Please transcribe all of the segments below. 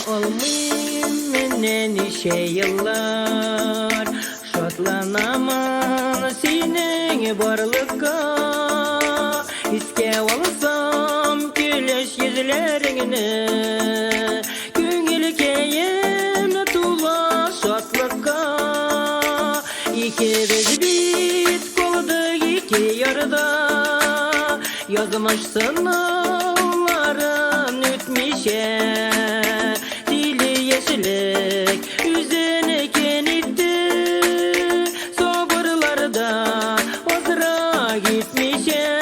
olmayayım menen işe yıllar şotlanaman senin barlıkka iske olsam güleş yüzlerini köngülkeyim tula şotlıkka İkimiz bit kolduk iki yarıda yazmışsın ağların ütmişe dili yeşillik yüzüne kenitti soburlarda ozra gitmişem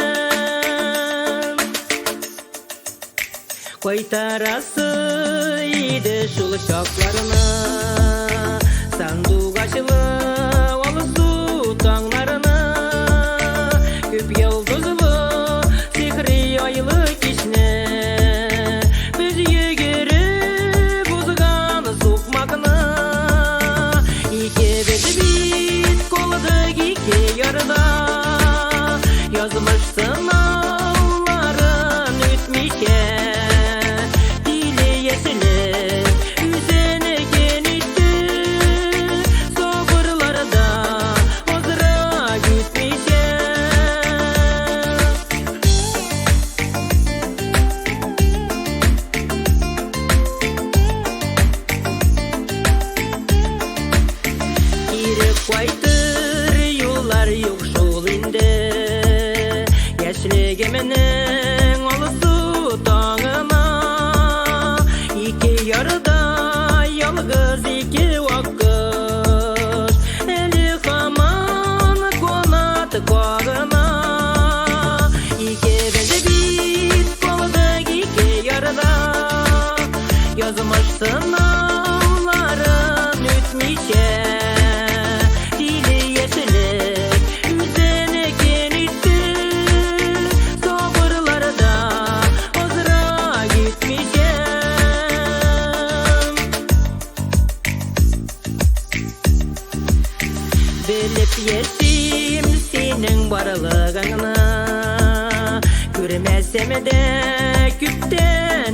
koytarasıydı şul şoklarına sandık açılı olusu tağlarına köp yıldızlı sihri aylı kişne biz yügürüp uzgan sokmakına İkimiz bit kolduk iki yarıda yazmışsın ağların ütmişe dili yeşillik yüzüne kenitti soburlarda ozra gitmişe Girip koydur yollar yok şol inde Yaşligimenin olusu tağına İki yarıda yalgız iki vakıt Eli haman konat koğuna İkimiz bit kolduk iki yarıda yazmışsın ağların ütmişe dili yeşillik yüzüne kenitti soburlarda ozra gitmişem bilip yetim senin barlığına görmesem de küpten